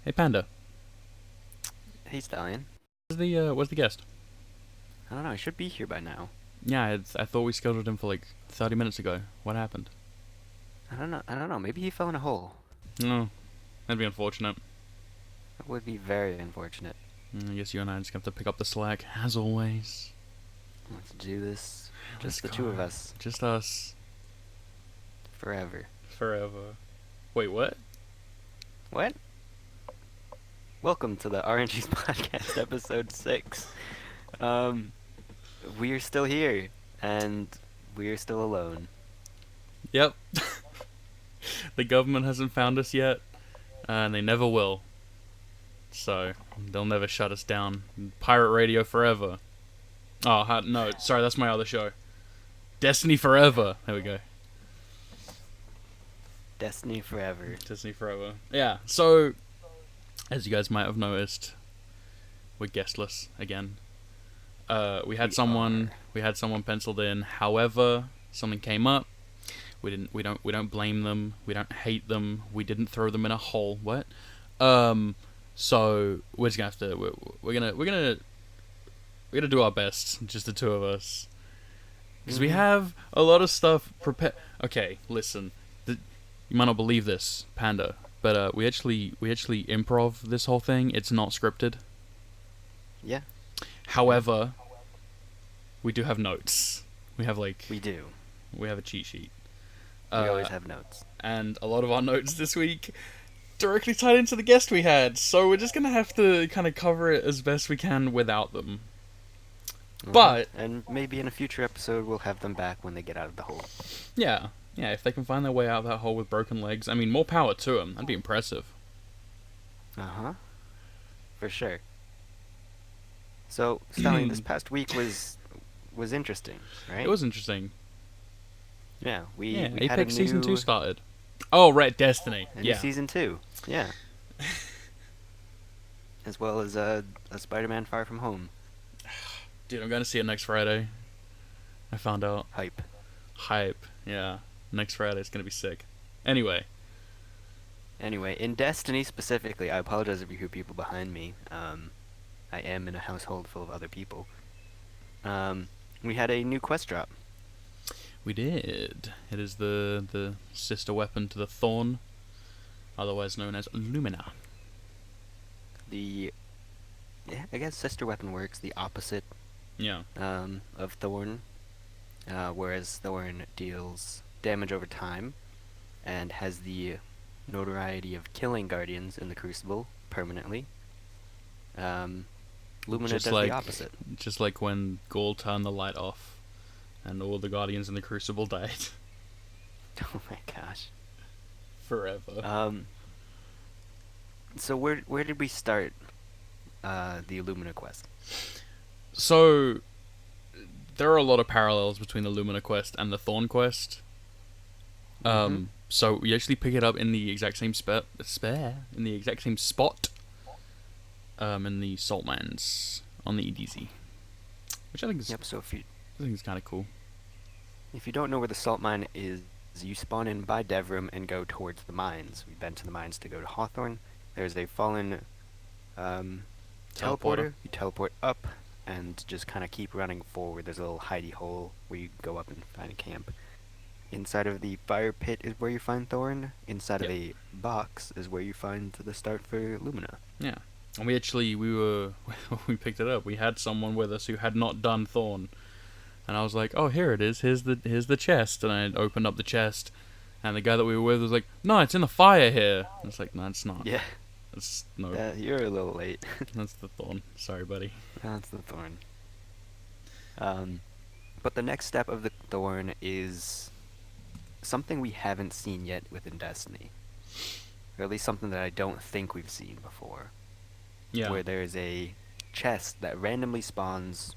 Hey Panda, Hey, Stallion. where's the guest? I don't know. I should be here by now. Yeah, I thought we scheduled him for like 30 minutes ago. What happened? I don't know. I don't know. Maybe he fell in a hole. No, that'd be unfortunate. That would be very unfortunate. I guess you and I just have to pick up the slack, as always. Let's do this. Let's Just the go. two of us. Just us. Forever. Forever. Wait, what? What? Welcome to the RNGeez podcast, episode 6. Um, we are still here, and we are still alone. Yep. The government hasn't found us yet, and they never will. So, they'll never shut us down. Pirate radio forever. Oh, no, sorry, that's my other show. Destiny Forever. There we go. Destiny forever. Destiny Forever. Yeah, so, as you guys might have noticed, we're guestless again. We had someone penciled in. However, something came up. We don't blame them. We don't hate them. We didn't throw them in a hole. What? So we're just gonna have to. We're gonna do our best. Just the two of us, because we have a lot of stuff prepared. Okay, listen. You might not believe this, Panda, but we actually improv this whole thing. It's not scripted. Yeah. However, we do have notes. We have We do. we have a cheat sheet. We always have notes. And a lot of our notes this week directly tied into the guest we had, so we're just gonna have to kind of cover it as best we can without them. But and maybe in a future episode we'll have them back when they get out of the hole. yeah, if they can find their way out of that hole with broken legs, I mean, more power to them. That'd be impressive. For sure. So, Stallion, this past week was interesting, right? It was interesting. Yeah, we Yeah, we had a Apex Season 2 new started. Oh, right, Destiny. a new Yeah. season 2. Yeah. As well as a Spider-Man Far From Home. Dude, I'm gonna see it next Friday. I found out. Hype. Hype. Yeah. Next Friday, it's gonna be sick. Anyway. Anyway, in Destiny specifically, I apologize if you hear people behind me. I am in a household full of other people. We had a new quest drop. We did. It is the sister weapon to the Thorn, otherwise known as Lumina. Yeah, I guess sister weapon works the opposite Yeah. of Thorn, whereas Thorn deals damage over time and has the notoriety of killing Guardians in the Crucible permanently. Lumina Just does like the opposite. just like when Gaul turned the light off, and all the Guardians in the Crucible died Oh my gosh. forever. So where did we start the Lumina quest? So there are a lot of parallels between the Lumina quest and the Thorn quest. So we actually pick it up in the exact same in the exact same spot. In the salt mines on the EDZ, which I think is Yep. So I think is kind of cool. if you don't know where the salt mine is, you spawn in by Devrim and go towards the mines. We've been to the mines to go to Hawthorne. There's a fallen teleporter. You teleport up and just kind of keep running forward. There's a little hidey hole where you go up and find a camp. Inside of the fire pit is where you find Thorn. Inside of a box is where you find the start for Lumina. Yeah, and we were when we picked it up. We had someone with us who had not done Thorn, and I was like, "Oh, here it is. Here's the chest." And I opened up the chest, and the guy that we were with was like, "No, it's in the fire here." And it's like, "No, it's not. Yeah, It's no. you're a little late. That's the Thorn. Sorry, buddy." That's the Thorn. But the next step of the Thorn is something we haven't seen yet within Destiny. Or at least something that I don't think we've seen before. Yeah. Where there's a chest that randomly spawns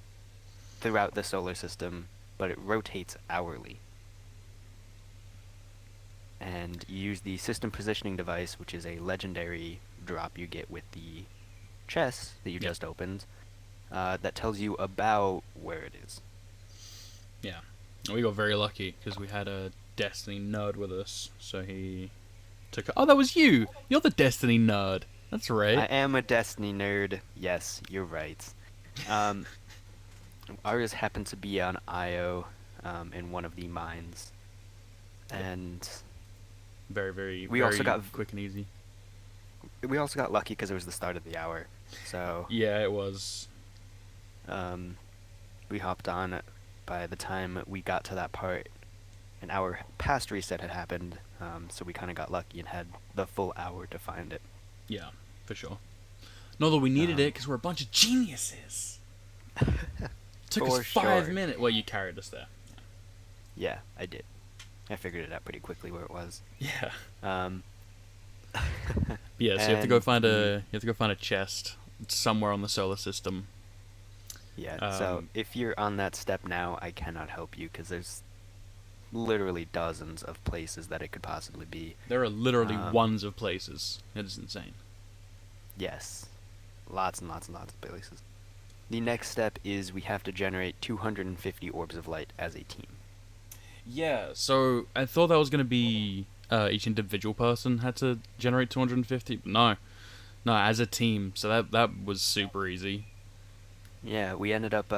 throughout the solar system, but it rotates hourly. And you use the system positioning device, which is a legendary drop you get with the chest that you just opened, that tells you about where it is. Yeah. We got very lucky because we had a Destiny nerd with us, so he took. Oh, that was you. You're the Destiny nerd. That's I right. am a Destiny nerd. Yes, you're right. Um, ours happened to be on Io, in one of the mines, Yep. and Very, very, we also very got quick and easy. we also got lucky because it was the start of the hour. So Yeah, it was. um, we hopped on. By the time we got to that part, an hour past reset had happened. So we kind of got lucky and had the full hour to find it. Yeah, for sure. Not that we needed it Um, because we're a bunch of geniuses. Took us for 5 sure. minutes. Well, you carried us there. Yeah, I did. I figured it out pretty quickly where it was. Yeah. Um, Yeah. So and the you have to go find a chest somewhere on the solar system. yeah. So Um, if you're on that step now, I cannot help you because there's literally dozens of places that it could possibly be. there are literally Um, ones of places. It is insane. yes, lots and lots and lots of places. The next step is we have to generate 250 orbs of light as a team. Yeah. So I thought that was gonna be each individual person had to generate 250. But no, no, as a team. So that was super easy. Yeah, we ended up.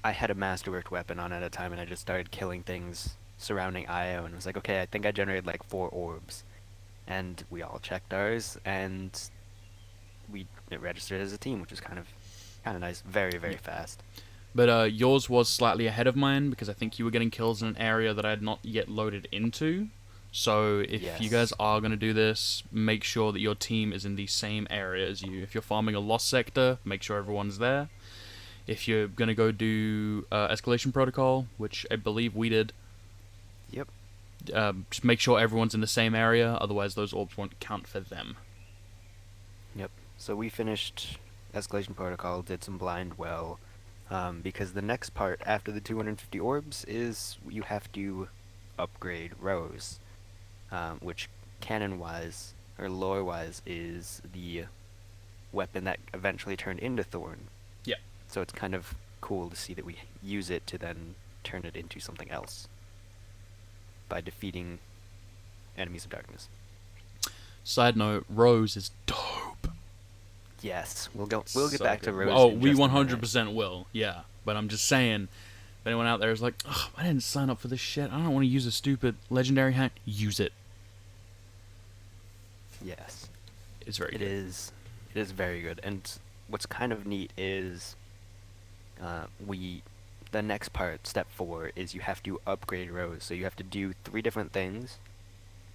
I had a masterworked weapon on at a time, and I just started killing things surrounding Io, and was like, okay, I think I generated like 4 orbs, and we all checked ours, and it registered as a team, which is kind of nice. Very very Yeah. fast. But yours was slightly ahead of mine because I think you were getting kills in an area that I had not yet loaded into. So if you guys Yes. are going to do this, make sure that your team is in the same area as you. If you're farming a lost sector, make sure everyone's there. If you're going to go do escalation protocol, which I believe we did, Yep. just make sure everyone's in the same area. Otherwise, those orbs won't count for them. Yep. So we finished escalation protocol, did some blind well, because the next part after the 250 orbs is you have to upgrade Rose, which canon-wise or lore-wise is the weapon that eventually turned into Thorn. Yeah. So it's kind of cool to see that we use it to then turn it into something else by defeating enemies of darkness. Side note: Rose is dope. Yes, we'll get So back to good. Rose Oh, in we just a minute. 100% will. Yeah, but I'm just saying, if anyone out there is like, oh, I didn't sign up for this shit. I don't want to use a stupid legendary hack. Use it. Yes. It's very It good. is. It is very good. And what's kind of neat is we the next part, step 4, is you have to upgrade Rose. So you have to do 3 different things,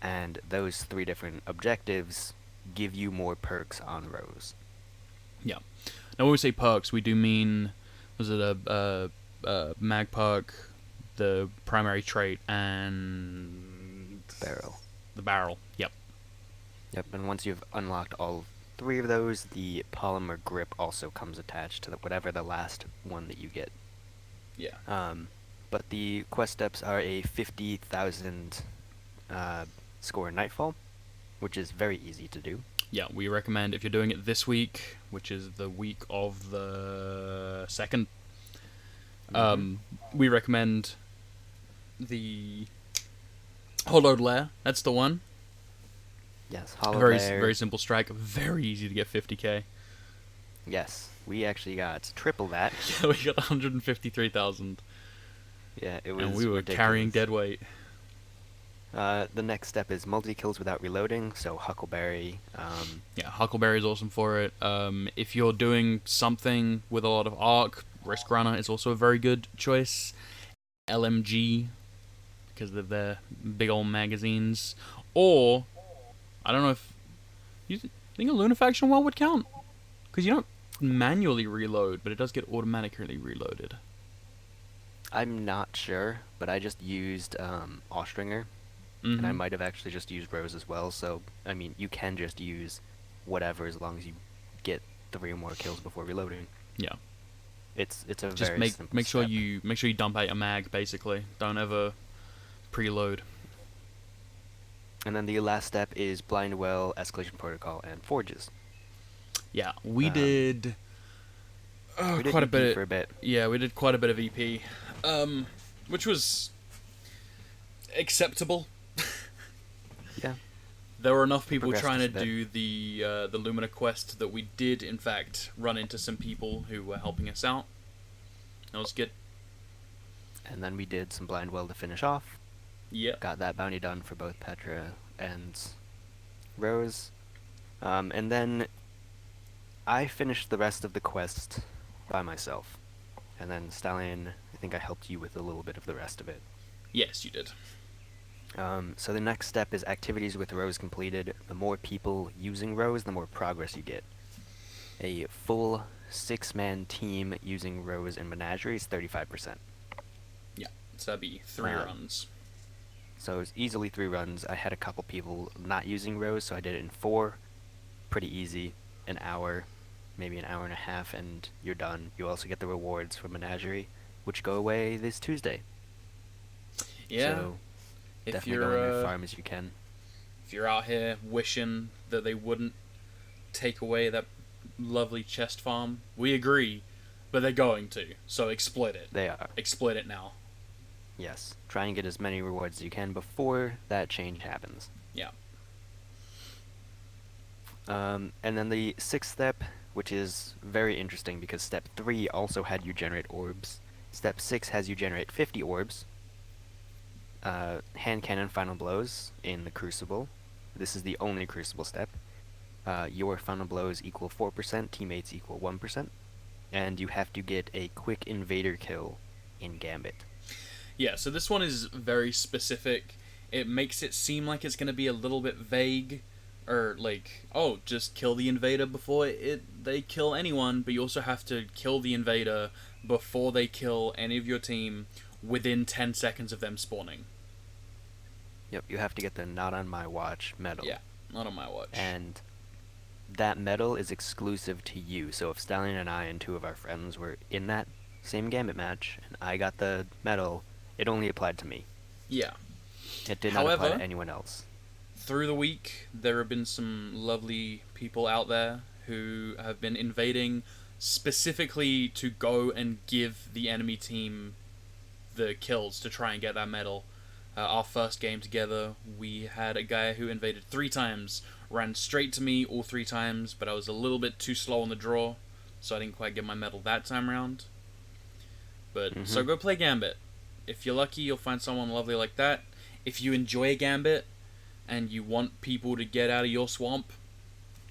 and those 3 different objectives give you more perks on Rose. Yeah. Now, when we say perks, we do mean, was it a mag perk, the primary trait, and Barrel. the barrel. Yep. Yep, and once you've unlocked all 3 of those, the polymer grip also comes attached to whatever the last one that you get. Yeah. But the quest steps are a 50,000 score Nightfall, which is very easy to do. Yeah, we recommend if you're doing it this week, which is the week of the 2nd, Mhm. we recommend the Hollowed Lair. That's the one. Yes, Hollow Very Lair. very simple strike. Very easy to get 50k. Yes, we actually got triple that. Yeah, we got 153,000, Yeah, it was and we were ridiculous. carrying dead weight. The next step is multi-kills without reloading, so Huckleberry. Yeah, Huckleberry is awesome for it. If you're doing something with a lot of arc, Risk Runner is also a very good choice. LMG, because of their big old magazines. Or, I don't know if you think a Lunafaction well would count, because you don't manually reload, but it does get automatically reloaded. I'm not sure, but I just used Austringer, and I Mm-hmm. might have actually just used Rose as well. So I mean, you can just use whatever as long as you get 3 or more kills before reloading. Yeah. It's a Just very make simple make sure step. you dump out your mag. Basically, don't ever preload. And then the last step is Blind Well, Escalation Protocol, and Forges. Yeah, we Um, did we did quite a EP bit. for a bit. Yeah, we did quite a bit of EP, which was acceptable. Yeah. there were enough It people progressed trying us to a bit. do the Lumina quest that we did in fact run into some people who were helping us out. That was good. And then we did some blind well to finish off. Yeah. Got that bounty done for both Petra and Rose. And then I finished the rest of the quest by myself. And then Stallion, I think I helped you with a little bit of the rest of it. Yes, you did. So the next step is activities with Rose completed. The more people using Rose, the more progress you get. A full 6-man team using Rose and Menagerie is 35%. Yeah. So that'd be 3 runs. So it was easily 3 runs. I had a couple people not using Rose, so I did it in 4. Pretty easy. An hour, maybe an hour and a half, and you're done. You also get the rewards from Menagerie, which go away this Tuesday. Yeah. So If definitely you're go on your farm as you can. if you're out here wishing that they wouldn't take away that lovely chest farm, we agree, but they're going to. So exploit it. They are. Exploit it now. Yes. Try and get as many rewards as you can before that change happens. Yeah. And then the 6th step, which is very interesting because step 3 also had you generate orbs. Step 6 has you generate 50 orbs. Hand cannon final blows in the Crucible. This is the only Crucible step. Your final blows equal 4%, teammates equal 1%. And you have to get a quick invader kill in Gambit. Yeah, so this one is very specific. It makes it seem like it's going to be a little bit vague, or like, oh, just kill the invader before they kill anyone, but you also have to kill the invader before they kill any of your team within 10 seconds of them spawning. Yep, you have to get the Not On My Watch medal. Yeah, not on my watch. And that medal is exclusive to you. So if Stallion and I and 2 of our friends were in that same Gambit match, and I got the medal, it only applied to me. Yeah. It did not apply to anyone else. Through the week, there have been some lovely people out there who have been invading specifically to go and give the enemy team the kills to try and get that medal. Our first game together, we had a guy who invaded 3 times, ran straight to me all 3 times, but I was a little bit too slow on the draw, so I didn't quite get my medal that time around. But so go play Gambit. If you're lucky, you'll find someone lovely like that. If you enjoy Gambit and you want people to get out of your swamp,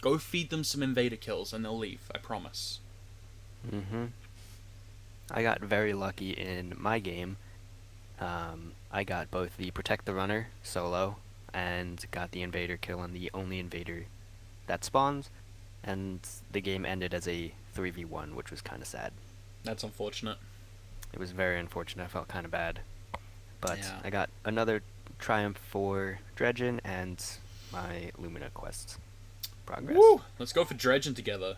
go feed them some invader kills and they'll leave, I promise. I got very lucky in my game. I got both the Protect the Runner solo and got the invader kill on the only invader that spawns, and the game ended as a 3v1, which was kind of sad. That's unfortunate. It was very unfortunate. I felt kind of bad. But Yeah. I got another triumph for Dredgen and my Lumina quest progress. Woo! Let's go for dredging together.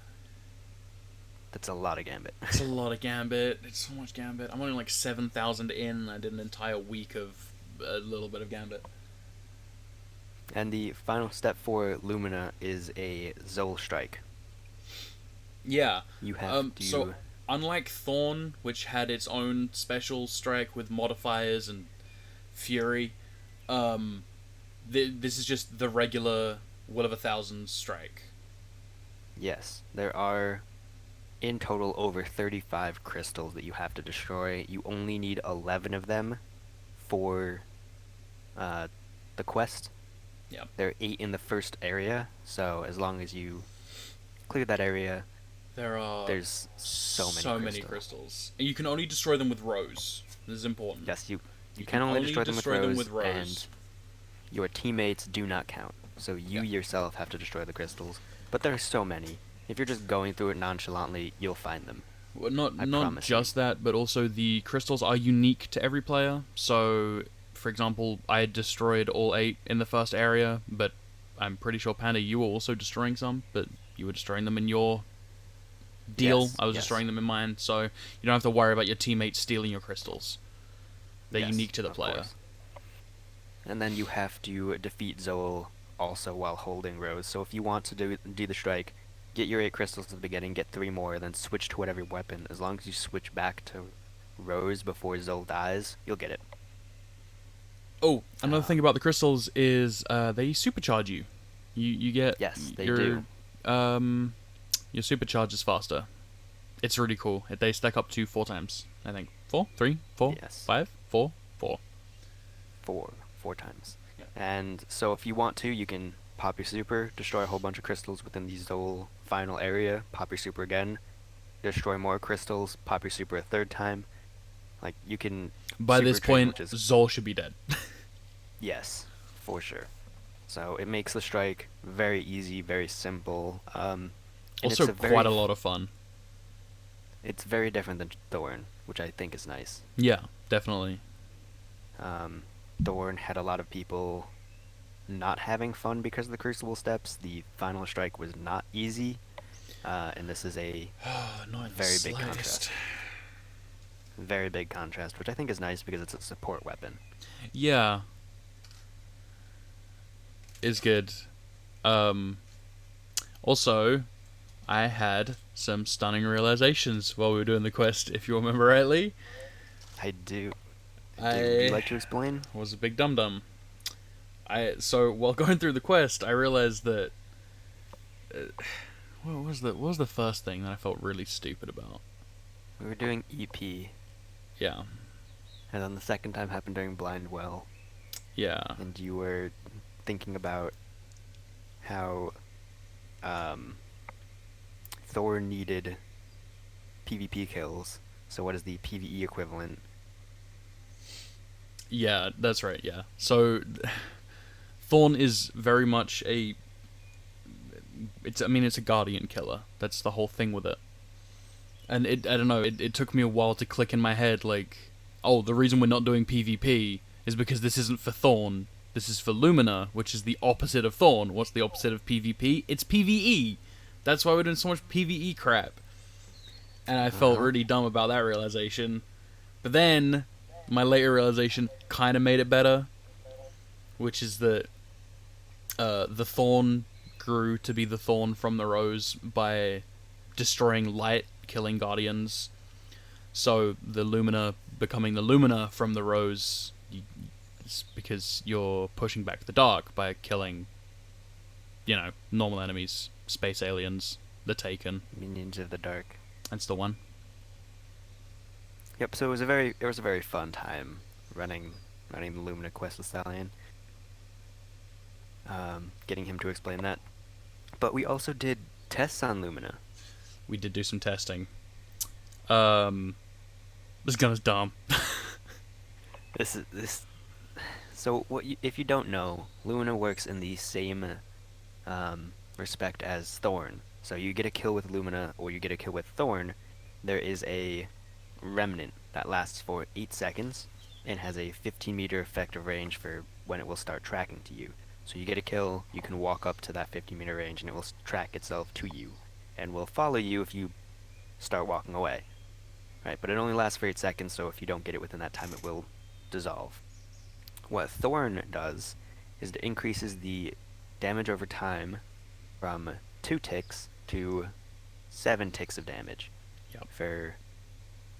That's a lot of Gambit. It's a lot of Gambit. It's so much Gambit. I'm only like 7,000 in. I did an entire week of a little bit of Gambit. And the final step for Lumina is a Zol Strike. Yeah. You have to... So, unlike Thorn, which had its own special strike with modifiers and Fury, this is just the regular Will of a Thousand strike. Yes, there are in total over 35 crystals that you have to destroy. You only need 11 of them for the quest. Yeah. There are 8 in the first area, so as long as you clear that area, there's so many crystals. And you can only destroy them with Rose. This is important. Yes, you can only destroy them with Rose, and your teammates do not count. So you yourself have to destroy the crystals. But there are so many. If you're just going through it nonchalantly, you'll find them. Well, not just that, but also the crystals are unique to every player. So, for example, I had destroyed all 8 in the first area, but I'm pretty sure, Panda, you were also destroying some, but you were destroying them in your deal. Yes, I was destroying them in mine, so you don't have to worry about your teammates stealing your crystals. They're unique to the player. Course. And then you have to defeat Zol also while holding Rose. So if you want to do the strike, get your 8 crystals at the beginning, get 3 more, then switch to whatever weapon. As long as you switch back to Rose before Zol dies, you'll get it. Oh, another thing about the crystals is they supercharge you. You get Yes, they your do. your supercharges faster. It's really cool. They stack up to 4 times. I think 4, 3, 4, Yes, 5, 4, 4. four times. And so if you want to, you can pop your super, destroy a whole bunch of crystals within the Zol final area, pop your super again, destroy more crystals, pop your super a third time. Like, you can By super this train, point, which is, Zol should be dead. yes, for sure. So it makes the strike very easy, very simple, and Also, quite a lot of fun. it's very different than Thorn, which I think is nice. Yeah, definitely. Um, Thorn had a lot of people not having fun because of the Crucible steps. The final strike was not easy, and this is a Not in the very big slightest. contrast. Very big contrast, which I think is nice because it's a support weapon. Yeah, is good. Um, Also, I had some stunning realizations while we were doing the quest, if you remember rightly. I do. Would you I like to explain? was a big dum dum. So while going through the quest, I realized that what was the first thing that I felt really stupid about? We were doing EP, Yeah, and then the second time happened during Blind Well, yeah, and you were thinking about how um, Thor needed PvP kills. So what is the PvE equivalent? yeah. That's right. Yeah. So Thorn is very much a. It's a guardian killer. That's the whole thing with it. And I don't know. It took me a while to click in my head. Like, oh, the reason we're not doing PvP is because this isn't for Thorn. This is for Lumina, which is the opposite of Thorn. What's the opposite of PvP? It's PvE. That's why we're doing so much PvE crap. And I felt really dumb about that realization. But then, my later realization kind of made it better, which is that the Thorn grew to be the Thorn from the Rose by destroying light, killing Guardians. So the Lumina becoming the Lumina from the Rose, it's because you're pushing back the dark by killing, normal enemies, space aliens, the Taken. Minions of the Dark. That's the one. Yep. So it was a very fun time running the Lumina quest with Stallion. Getting him to explain that, but we also did tests on Lumina. We did do some testing. This gun is dumb. This. So if you don't know, Lumina works in the same respect as Thorn. So you get a kill with Lumina or you get a kill with Thorn, there is a remnant that lasts for 8 seconds and has a 15-meter effective range for when it will start tracking to you. So you get a kill, you can walk up to that 15-meter range and it will track itself to you and will follow you if you start walking away. Right, but it only lasts for 8 seconds, so if you don't get it within that time, it will dissolve. What Thorn does is it increases the damage over time from 2 ticks to 7 ticks of damage. Yep. For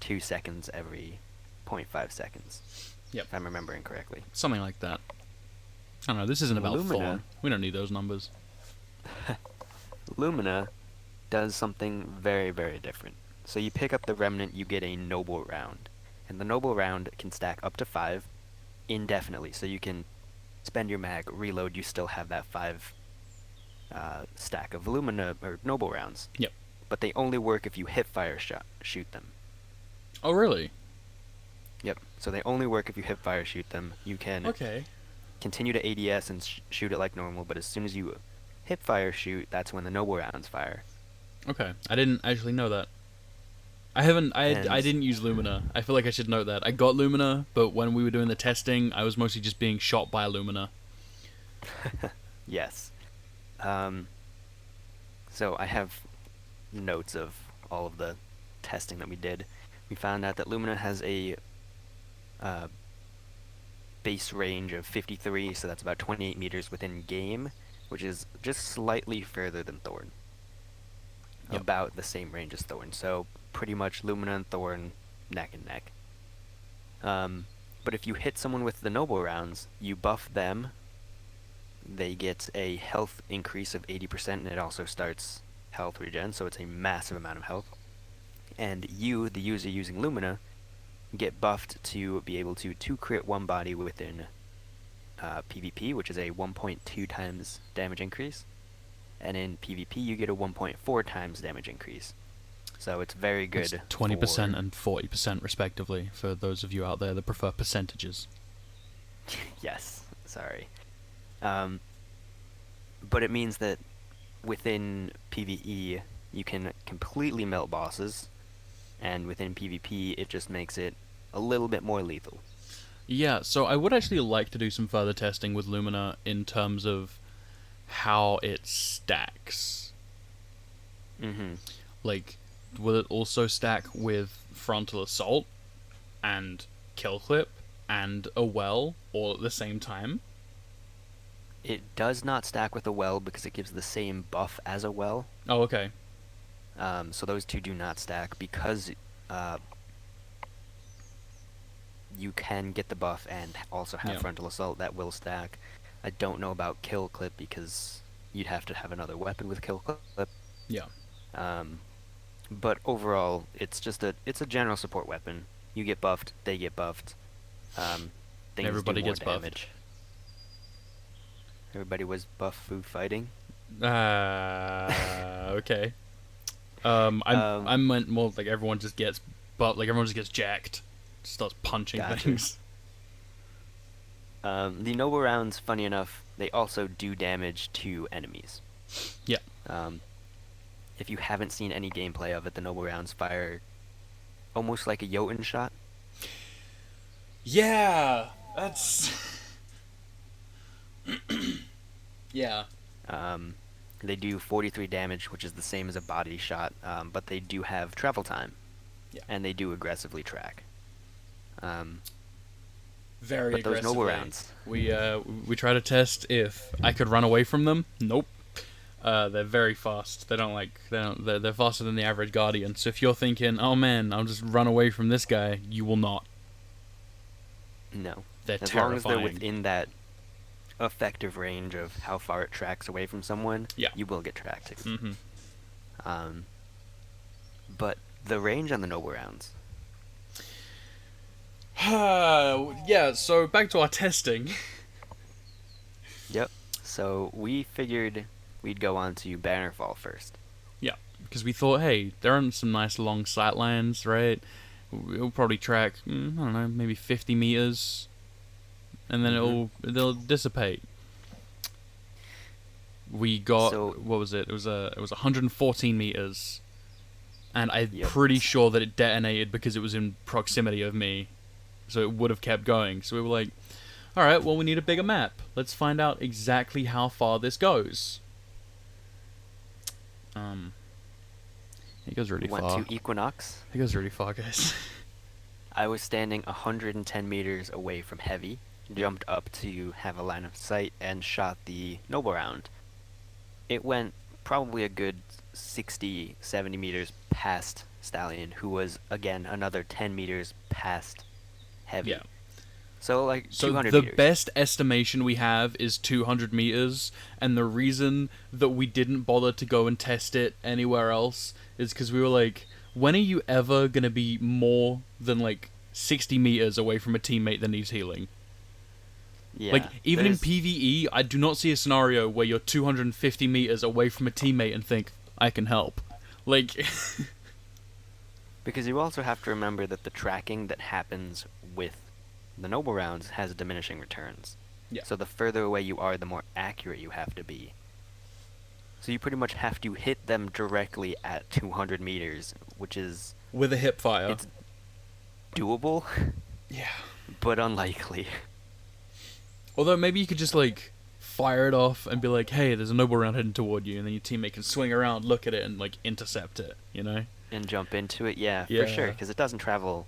2 seconds every 0.5 seconds. Yep. If I'm remembering correctly. Something like that. I don't know, this isn't about Lumina. Thorn. We don't need those numbers. Lumina does something very, very different. So you pick up the remnant, you get a noble round. And the noble round can stack up to 5 indefinitely. So you can spend your mag, reload, you still have that 5 stack of Lumina or noble rounds. Yep. But they only work if you hip fire shoot them. Oh, really? Yep. So they only work if you hip fire shoot them. You can Okay. continue to ADS and shoot it like normal, but as soon as you hip fire shoot, that's when the noble rounds fire. Okay. I didn't actually know that. I didn't use Lumina. I feel like I should note that. I got Lumina, but when we were doing the testing, I was mostly just being shot by Lumina. Yes. So I have notes of all of the testing that we did. We found out that Lumina has a base range of 53, so that's about 28 meters within game, which is just slightly further than Thorn. Yep. About the same range as Thorn, so pretty much Lumina and Thorn neck and neck. But if you hit someone with the noble rounds, you buff them, they get a health increase of 80%, and it also starts health regen, so it's a massive amount of health. And you, the user using Lumina, get buffed to be able to 2-crit one body within PvP, which is a 1.2 times damage increase. And in PvP, you get a 1.4 times damage increase. So it's very good. It's 20% and 40% respectively for those of you out there that prefer percentages. Yes, sorry. But it means that within PvE, you can completely melt bosses, and within PvP, it just makes it a little bit more lethal. Yeah, so I would actually like to do some further testing with Lumina in terms of how it stacks. Mm-hmm. Like, will it also stack with Frontal Assault and Kill Clip and a Well all at the same time? It does not stack with a well because it gives the same buff as a well. Oh, okay. So those two do not stack because you can get the buff and also have Frontal Assault that will stack. I don't know about Kill Clip because you'd have to have another weapon with Kill Clip. Yeah. But overall, it's a general support weapon. You get buffed, they get buffed. Things Everybody do more gets damage. buffed. Everybody was buff food fighting. Okay. I meant more like everyone just gets everyone just gets jacked. Starts punching things. The Noble rounds, funny enough, they also do damage to enemies. Yeah. If you haven't seen any gameplay of it, the Noble rounds fire almost like a Jotun shot. Yeah, that's... yeah. They do 43 damage, which is the same as a body shot, but they do have travel time. Yeah. And they do aggressively track. Very but aggressively. those Noble rounds. We try to test if I could run away from them. Nope. They're very fast. They're faster than the average Guardian. So if you're thinking, oh man, I'll just run away from this guy, you will not. No. They're as terrifying. long as they're within that effective range of how far it tracks away from someone, you will get tracked. Mm-hmm. But the range on the Noble rounds. Yeah, so back to our testing. Yep. So we figured we'd go on to Bannerfall first. Yeah, because we thought, hey, there are some nice long sight lines, right? It'll probably track, I don't know, maybe 50 meters, and then they'll dissipate. We got, what was it? It was 114 meters, and I'm pretty sure that it detonated because it was in proximity of me, so it would have kept going. So we were like, all right, well, we need a bigger map. Let's find out exactly how far this goes. It goes really far. Went to Equinox. It goes really far, guys. I was standing 110 meters away from Heavy, jumped up to have a line of sight, and shot the Noble round. It went probably a good 60, 70 meters past Stallion, who was, again, another 10 meters past Heavy. Yeah. So, 200 the meters. best estimation we have is 200 meters, and the reason that we didn't bother to go and test it anywhere else is because we were like, when are you ever going to be more than, 60 meters away from a teammate that needs healing? Yeah. Even in PvE, I do not see a scenario where you're 250 meters away from a teammate and think, I can help. Because you also have to remember that the tracking that happens with the Noble rounds has diminishing returns. Yeah. So the further away you are, the more accurate you have to be. So you pretty much have to hit them directly at 200 meters, which is... with a hip fire. It's doable. Yeah. But unlikely. Although maybe you could just, fire it off and be like, hey, there's a Noble round heading toward you, and then your teammate can swing around, look at it, and, intercept it, you know? And jump into it, yeah. For sure, because it doesn't travel...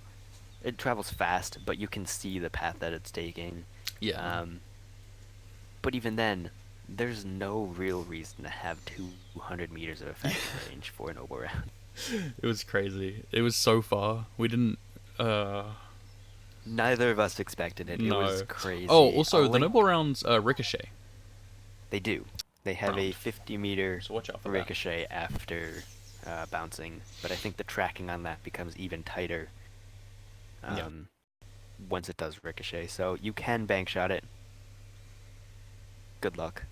It travels fast, but you can see the path that it's taking. Yeah. But even then, there's no real reason to have 200 meters of effective range for a Noble round. It was crazy. It was so far. We didn't... Neither of us expected it. No. It was crazy. Oh, also, the Noble rounds ricochet. They do. They have a Round. 50-meter So watch out for that. ricochet after bouncing, but I think the tracking on that becomes even tighter Yeah. once it does ricochet. So you can bank shot it. Good luck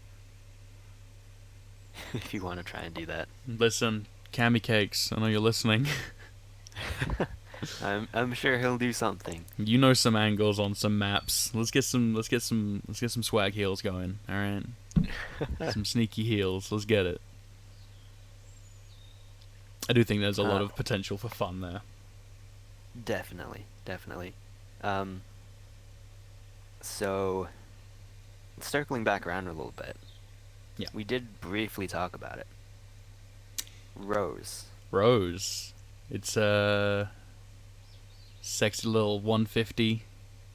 if you want to try and do that. Listen, Cammy Cakes, I know you're listening. I'm sure he'll do something. You know some angles on some maps. Let's get some swag heels going. All right, some sneaky heels. Let's get it. I do think there's a lot of potential for fun there. Definitely, definitely. So, circling back around a little bit. Yeah. We did briefly talk about it. Rose. Rose. It's a sexy little 150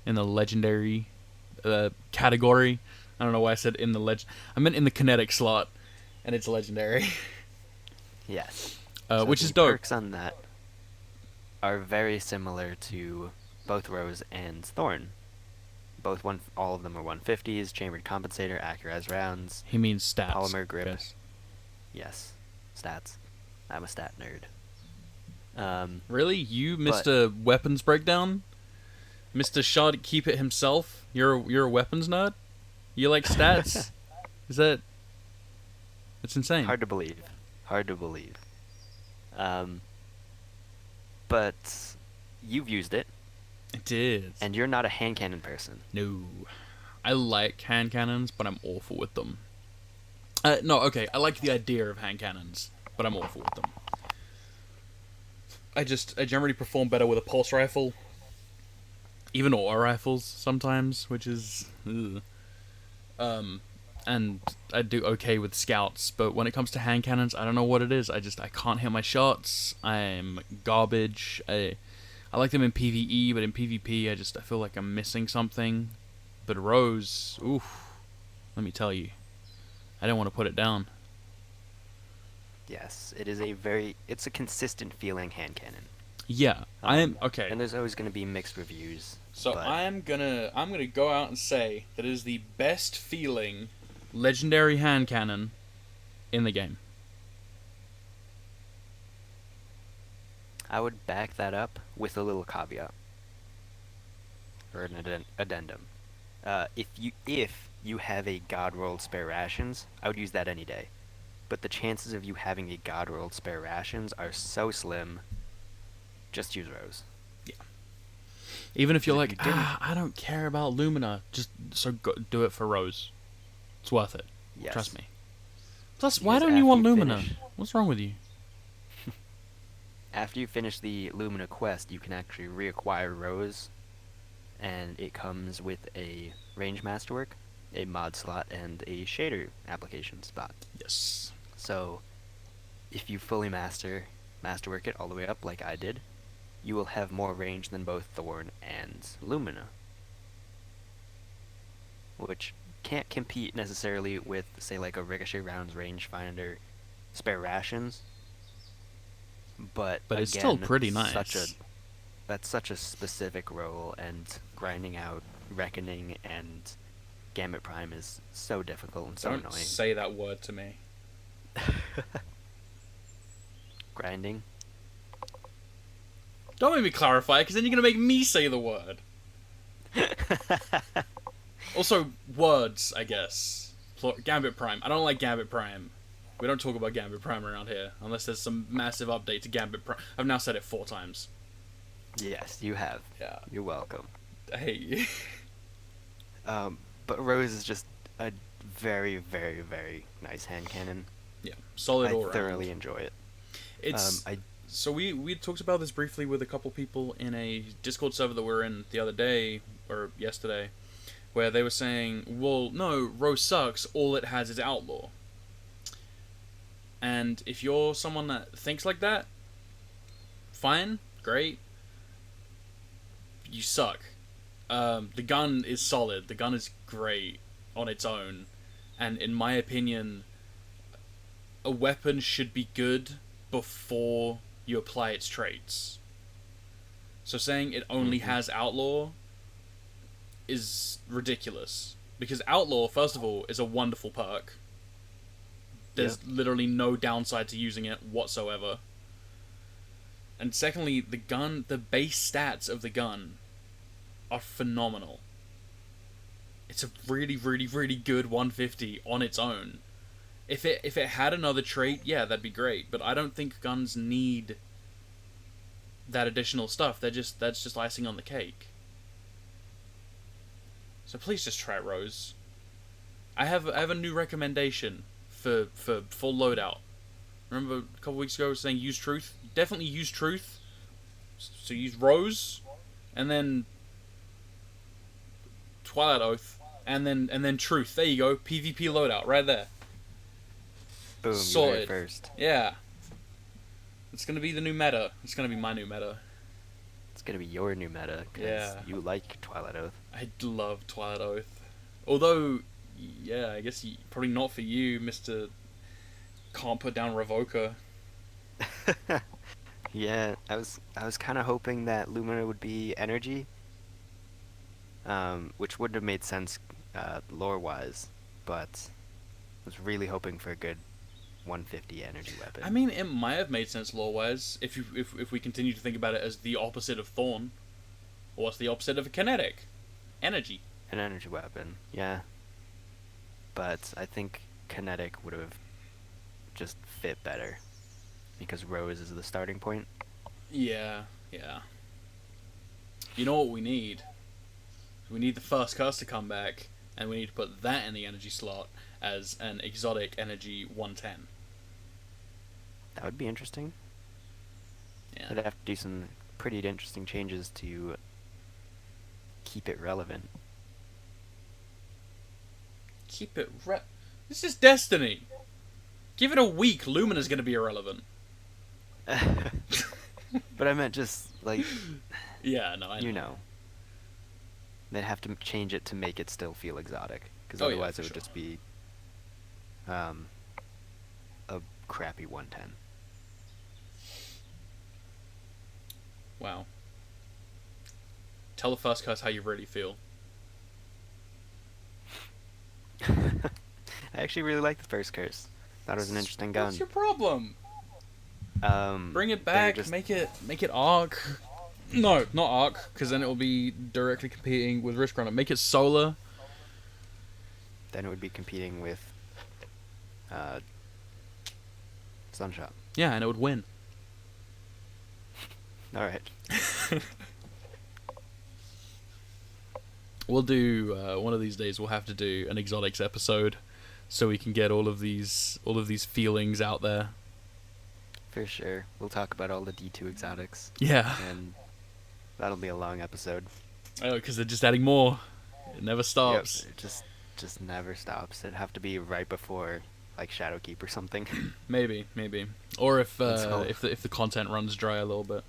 in the legendary category. I don't know why I said in the I meant in the kinetic slot, and it's legendary. Yes. Which is the dope. Perks on that are very similar to both Rose and Thorn. All of them are 150s, chambered compensator, accurate rounds. He means stats. Polymer grip. Yes. Yes, stats. I'm a stat nerd. Really? You, Mr. Weapons Breakdown? Mr. Shard Keep It himself? You're a weapons nerd? You like stats? Is that... It's insane. Hard to believe. Hard to believe. But you've used it. I did. And you're not a hand cannon person. No. I like hand cannons, but I'm awful with them. No, okay. I like the idea of hand cannons, but I'm awful with them. I generally perform better with a pulse rifle. Even auto rifles sometimes, which is... Ugh. And I do okay with scouts, but when it comes to hand cannons, I don't know what it is. I can't hit my shots. I'm garbage. I like them in PvE, but in PvP, I feel like I'm missing something. But Rose, oof, let me tell you, I don't want to put it down. Yes, it's a consistent feeling hand cannon. Yeah, I am okay. And there's always going to be mixed reviews. So I'm gonna go out and say that it is the best feeling legendary hand cannon in the game. I would back that up with a little caveat or an addendum. If you have a god rolled spare rations, I would use that any day. But the chances of you having a god rolled spare rations are so slim. Just use Rose. Yeah. Even if you're like, I don't care about Lumina, do it for Rose. It's worth it. Yes. Trust me. Plus, why don't you want Lumina? What's wrong with you? After you finish the Lumina quest, you can actually reacquire Rose, and it comes with a range masterwork, a mod slot, and a shader application spot. Yes. So, if you fully masterwork it all the way up like I did, you will have more range than both Thorn and Lumina. Which can't compete necessarily with, say, like a Ricochet rounds rangefinder spare rations. But again, it's still pretty nice. That's such a specific role, and grinding out Reckoning and Gambit Prime is so difficult and so annoying. Don't say that word to me. Grinding? Don't make me clarify, because then you're going to make me say the word. Also, words, I guess. Gambit Prime. I don't like Gambit Prime. We don't talk about Gambit Prime around here, unless there's some massive update to Gambit Prime. I've now said it 4 times. Yes, you have. Yeah. You're welcome. I hate you. But Rose is just a very, very, very nice hand cannon. Yeah, solid all around. I thoroughly enjoy it. So we talked about this briefly with a couple people in a Discord server that we were in the other day, or yesterday, where they were saying, well, no, Rose sucks, all it has is Outlaw. And if you're someone that thinks like that, fine, great. You suck. The gun is solid. The gun is great on its own. And in my opinion, a weapon should be good before you apply its traits. So saying it only has Outlaw is ridiculous. Because Outlaw, first of all, is a wonderful perk. There's literally no downside to using it whatsoever. And secondly, the base stats of the gun are phenomenal. It's a really, really, really good 150 on its own. If it had another trait, yeah, that'd be great. But I don't think guns need that additional stuff. That's just icing on the cake. So please just try Rose. I have a new recommendation for full loadout. Remember a couple weeks ago I was saying use Truth? Definitely use Truth. So use Rose, and then Twilight Oath, and then Truth. There you go. PvP loadout right there. Boom, sorted. You heard it first. Yeah. It's gonna be the new meta. It's gonna be my new meta. It's gonna be your new meta, because you like Twilight Oath. I love Twilight Oath. Although, yeah, I guess probably not for you, Mr. Can't put down Revoker. Yeah, I was kind of hoping that Lumina would be energy, which wouldn't have made sense lore-wise, but I was really hoping for a good 150 energy weapon. I mean, it might have made sense lore-wise if we continue to think about it as the opposite of Thorn. Or what's the opposite of a kinetic? Energy. An energy weapon, yeah. But I think kinetic would have just fit better, because Rose is the starting point. Yeah. You know what we need? We need the first curse to come back, and we need to put that in the energy slot as an exotic energy 110. That would be interesting. Yeah. They'd have to do some pretty interesting changes to keep it relevant. Keep it This is Destiny. Give it a week, Lumina's gonna be irrelevant. But I meant just, like... Yeah, no, I know. You know. They'd have to change it to make it still feel exotic, because Oh, yeah, otherwise for it would sure. just be a crappy 110. Wow. Tell the first curse how you really feel. I actually really like the first curse. Thought it was an interesting gun. What's your problem? Bring it they're back. just- Make it arc. No, not arc, because then it will be directly competing with Risk Runner. Make it solar. Then it would be competing with Sunshot. Yeah, and it would win. Alright. We'll do one of these days. We'll have to do an exotics episode, so we can get all of these feelings out there. For sure. We'll talk about all the D2 exotics. Yeah. And that'll be a long episode. Oh, because they're just adding more. It never stops. Yep, it just never stops. It'd have to be right before, like, Shadowkeep or something. Maybe. Or if So- if the content runs dry a little bit.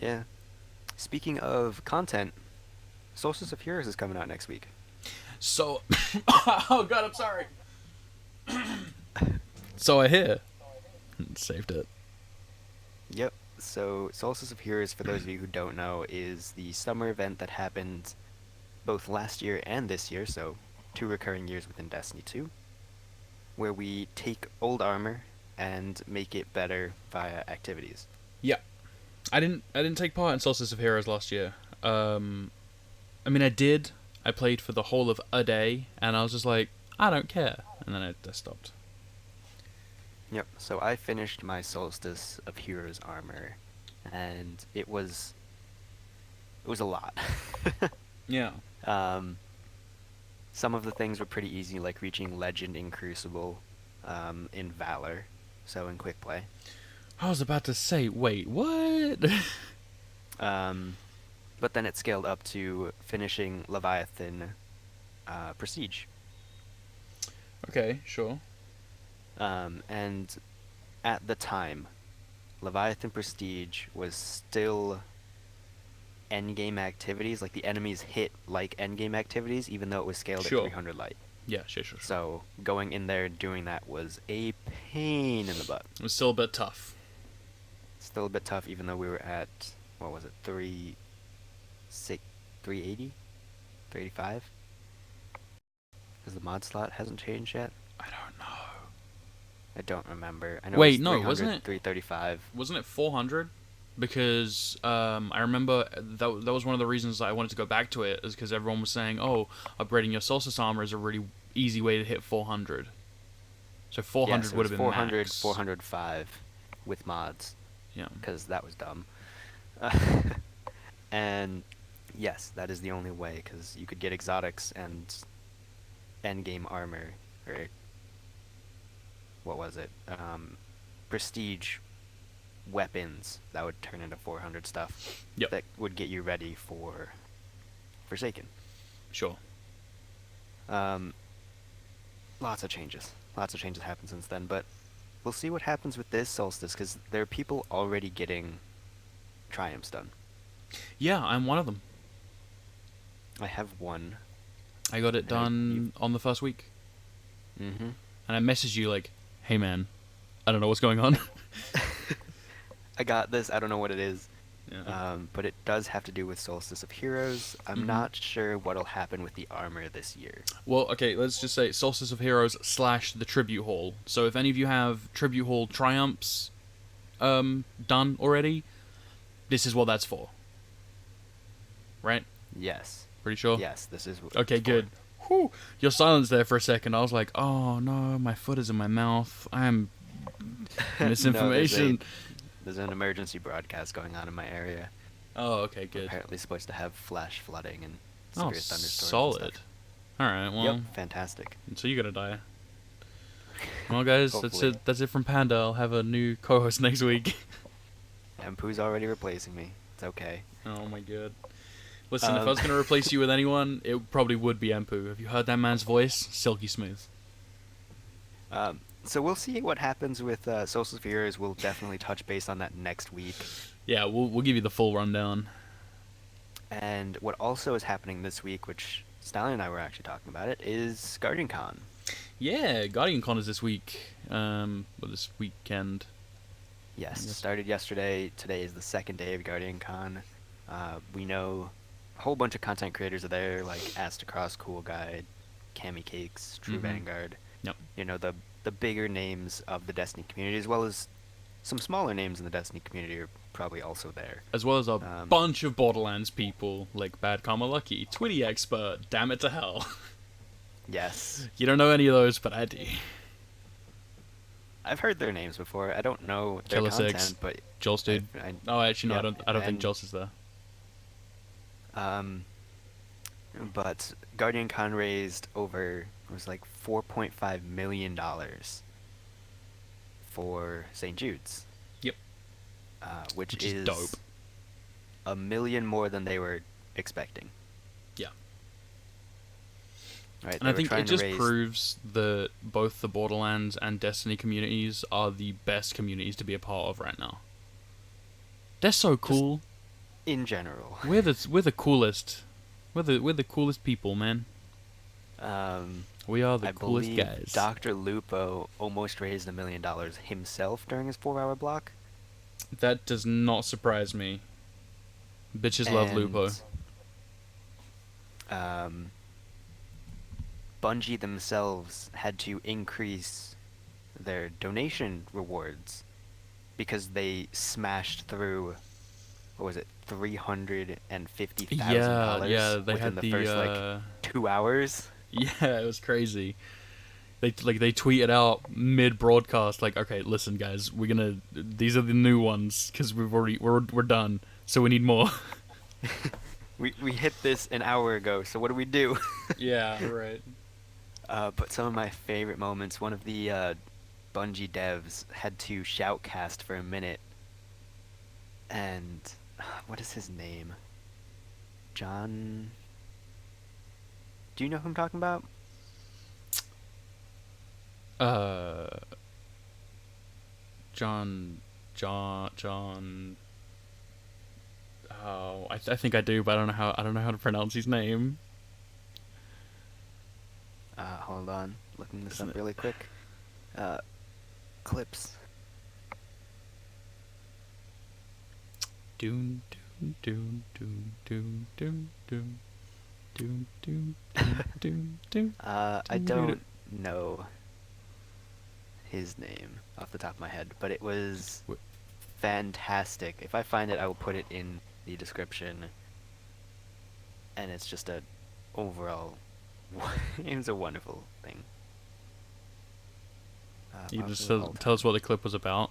Yeah. Speaking of content, Solstice of Heroes is coming out next week. So, oh god, I'm sorry. So I hear. Saved it. Yep. So Solstice of Heroes, for those of you who don't know, is the summer event that happened both last year and this year, so 2 recurring years within Destiny 2, where we take old armor and make it better via activities. Yeah, I didn't take part in Solstice of Heroes last year. I mean, I did. I played for the whole of a day, and I was just like, I don't care, and then I stopped. Yep, so I finished my Solstice of Heroes armor, and it was a lot. Yeah. Some of the things were pretty easy, like reaching Legend in Crucible, in Valor, so in Quick Play. I was about to say, wait, what? But then it scaled up to finishing Leviathan Prestige. Okay, sure. And at the time, Leviathan Prestige was still endgame activities, like the enemies hit like endgame activities, even though it was scaled Sure. at 300 light. Yeah, sure. So going in there and doing that was a pain in the butt. It was still a bit tough. Still a bit tough, even though we were at, what was it, 380? 385? Because the mod slot hasn't changed yet. I don't know. I don't remember. I know it's Wait, no, 300, wasn't it? 335. Wasn't it 400? Because I remember that was one of the reasons I wanted to go back to it, is because everyone was saying, "Oh, upgrading your Solstice armor is a really easy way to hit 400." So 400 Yes, it would was have been 400, max. 405 with mods, Yeah. because that was dumb. And yes, that is the only way, because you could get exotics and endgame armor, or what was it? Prestige weapons that would turn into 400 stuff. Yep. That would get you ready for Forsaken. Sure. Um, lots of changes. Lots of changes happened since then, but we'll see what happens with this solstice, because there are people already getting triumphs done. Yeah, I'm one of them. I have one. I got it done on the first week. Mm-hmm. And I messaged you like, "Hey man, I don't know what's going on." I got this. I don't know what it is. Yeah. But it does have to do with Solstice of Heroes. I'm not sure what'll happen with the armor this year. Well, okay, let's just say Solstice of Heroes / the Tribute Hall. So if any of you have Tribute Hall triumphs done already, this is what that's for. Right? Yes. Pretty sure? Yes, this is what Okay, it's for. good. Whew. Your silence there for a second. I was like, oh no, my foot is in my mouth. I'm misinformation. No, there's an emergency broadcast going on in my area. Oh, okay, We're good. apparently supposed to have flash flooding and Oh, severe thunderstorms solid. and stuff. Alright, well, Yep, fantastic. so you're gonna die. Well, guys, that's Hopefully. it. That's it from Panda. I'll have a new co-host next week. Empu's already replacing me. It's okay. Oh my god. Listen, if I was going to replace you with anyone, it probably would be Empu. Have you heard that man's voice? Silky smooth. So we'll see what happens with Solstice of Heroes. We'll definitely touch base on that next week. Yeah, we'll give you the full rundown. And what also is happening this week, which Stallion and I were actually talking about it, is Guardian Con. Yeah, Guardian Con is this week. Well, this weekend. Yes, started yesterday. Today is the second day of Guardian Con. We know a whole bunch of content creators are there, like Astacross, Cool Guide, Cami Cakes, True Vanguard. Yep. You know, the bigger names of the Destiny community, as well as some smaller names in the Destiny community are probably also there. As well as a bunch of Borderlands people, like Bad Karma Lucky, Twitty Expert, Damn It to Hell. Yes. You don't know any of those, but I do. I've heard their names before. I don't know their Killer content, Six, but Jols, dude. Oh, actually, no, yep, I don't think Jols is there. But Guardian Con raised over, it was like $4.5 million for St. Jude's. Yep. Which is dope. $1 million more than they were expecting. Yeah. Right, and I think it just proves that both the Borderlands and Destiny communities are the best communities to be a part of right now. They're so cool. Just in general. We're the coolest. We're the coolest people, man. We are the coolest guys. Dr. Lupo almost raised $1 million himself during his 4-hour block. That does not surprise me. Bitches love Lupo. Bungie themselves had to increase their donation rewards because they smashed through, what was it, $350,000 yeah, they within had the first 2 hours. Yeah, it was crazy. They tweeted out mid broadcast like, okay, listen guys, these are the new ones because we're done, so we need more. we hit this an hour ago, so what do we do? Yeah, right. But some of my favorite moments, one of the Bungie devs had to shoutcast for a minute, and what is his name? John? Do you know who I'm talking about? John. Oh, I think I do, but I don't know how to pronounce his name. Hold on, looking this up really quick. Clips. Doon doon doon doon doon doon doon Doom, doom, doom, doom, doom. I don't know his name off the top of my head, but it was fantastic. If I find it, I will put it in the description. And it's just a overall, it was a wonderful thing. You just tell us what the clip was about.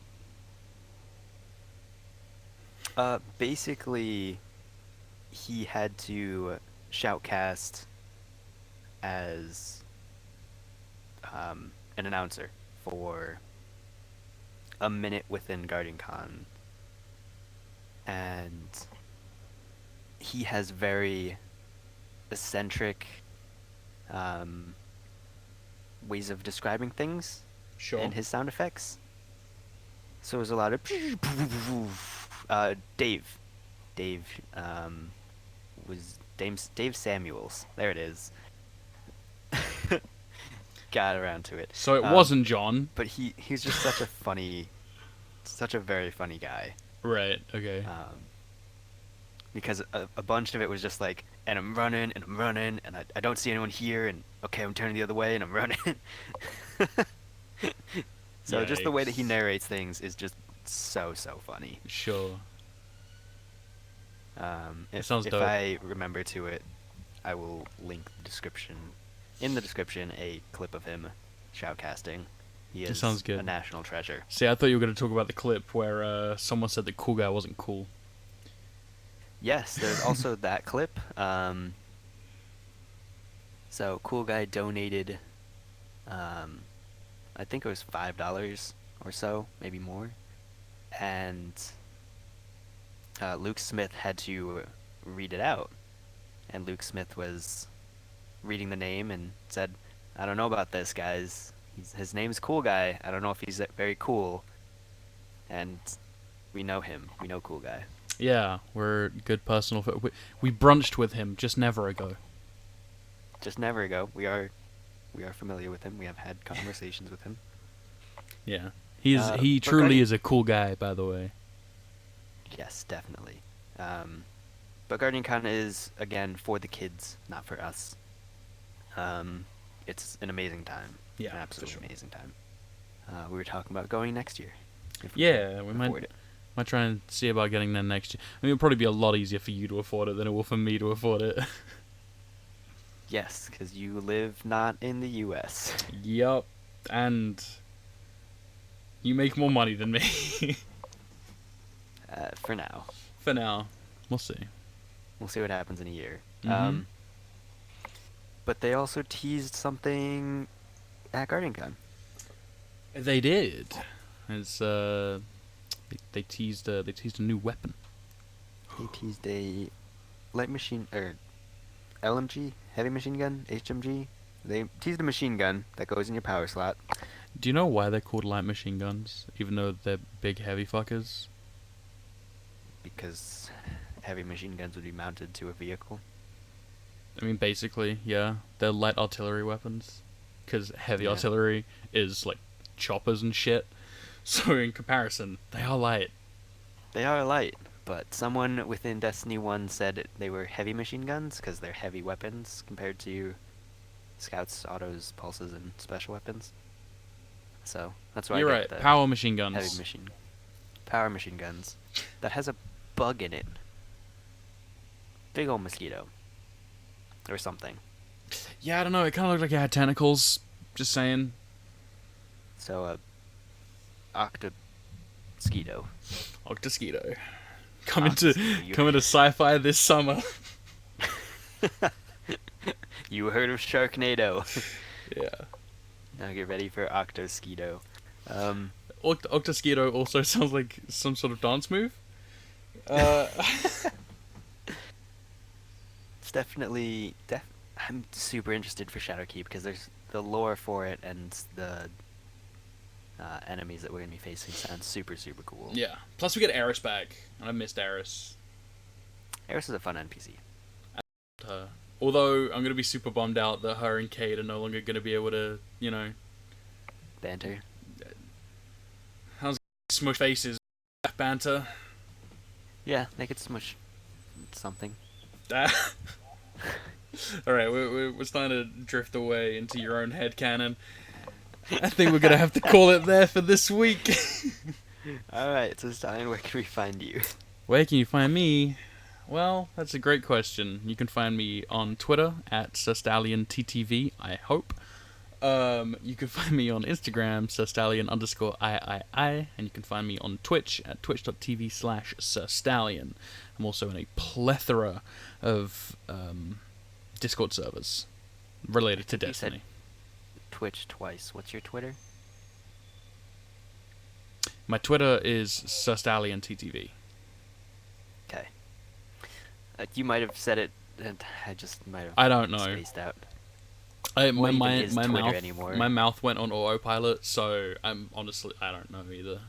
Basically, he had to shoutcast as an announcer for a minute within Guardian Con, and he has very eccentric ways of describing things in his sound effects. So it was a lot of Dave was Dave Samuels. There it is. Got around to it. So it wasn't John. But he's just such a very funny guy. Right. Okay. Because a bunch of it was just like, and I'm running, and I don't see anyone here, and okay, I'm turning the other way, and I'm running. So just the way that he narrates things is just so funny. Sure. It sounds dope. If I remember to it, I will link in the description a clip of him shoutcasting. He is sounds good. A national treasure. See, I thought you were going to talk about the clip where someone said the cool guy wasn't cool. Yes, there's also that clip. So cool guy donated, I think it was $5 or so, maybe more, and Luke Smith had to read it out, and Luke Smith was reading the name and said, "I don't know about this, guys. His name's Cool Guy. I don't know if he's very cool." And we know him. We know Cool Guy. Yeah, we're good personal. We brunched with him just never ago. Just never ago. We are familiar with him. We have had conversations with him. Yeah, he truly is a cool guy, by the way. Yes, definitely. But Guardian Con is, again, for the kids, not for us. It's an amazing time. Yeah, an absolutely for sure. Amazing time. We were talking about going next year. We might try and see about getting there next year. I mean, it'll probably be a lot easier for you to afford it than it will for me to afford it. Yes, because you live not in the U.S. Yup, and you make more money than me. For now. For now. We'll see. We'll see what happens in a year. Mm-hmm. But they also teased something at Guardian Con. They did. It's they teased a new weapon. They teased a light machine or LMG, heavy machine gun, HMG. They teased a machine gun that goes in your power slot. Do you know why they're called light machine guns, even though they're big heavy fuckers? Because heavy machine guns would be mounted to a vehicle. I mean, basically, yeah. They're light artillery weapons. Because heavy artillery is, like, choppers and shit. So, in comparison, they are light. They are light, but someone within Destiny 1 said they were heavy machine guns because they're heavy weapons compared to scouts, autos, pulses, and special weapons. So, that's why You're I right. get the Power machine guns. heavy machine. Power machine guns. That has a bug in it. Big ol' mosquito. Or something. Yeah, I don't know. It kind of looked like it had tentacles. Just saying. So, Octosquito. Octosquito. Coming to sci-fi this summer. You heard of Sharknado. Yeah. Now get ready for Octosquito. Octosquito also sounds like some sort of dance move. It's definitely... I'm super interested for Shadowkeep because there's the lore for it and the enemies that we're going to be facing sounds super cool. Yeah. Plus we get Eris back. And I missed Eris. Eris is a fun NPC. Although I'm going to be super bummed out that her and Cade are no longer going to be able to, you know... Banter. How's smush faces? Banter. Yeah, they could smush something. All right, we're starting to drift away into your own headcanon. I think we're gonna have to call it there for this week. Alright, so Stallion, where can we find you? Where can you find me? Well, that's a great question. You can find me on Twitter at SirStallionTTV, I hope. You can find me on Instagram, SirStallion_III, and you can find me on Twitch at twitch.tv/SirStallion. I'm also in a plethora of Discord servers related to You said Destiny. Twitch twice. What's your Twitter? My Twitter is SirStallionTTV. Okay. You might have said it, and I just might have I don't know. spaced out. My What even is Twitter mouth anymore? my mouth went on autopilot, so I'm honestly I don't know either.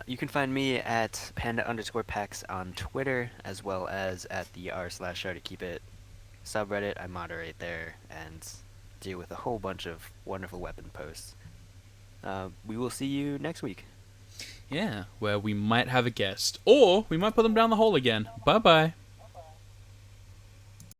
You can find me at panda_pax on Twitter, as well as at the r/show to keep it subreddit. I moderate there and deal with a whole bunch of wonderful weapon posts. We will see you next week. Yeah, where we might have a guest, or we might put them down the hole again. Bye bye.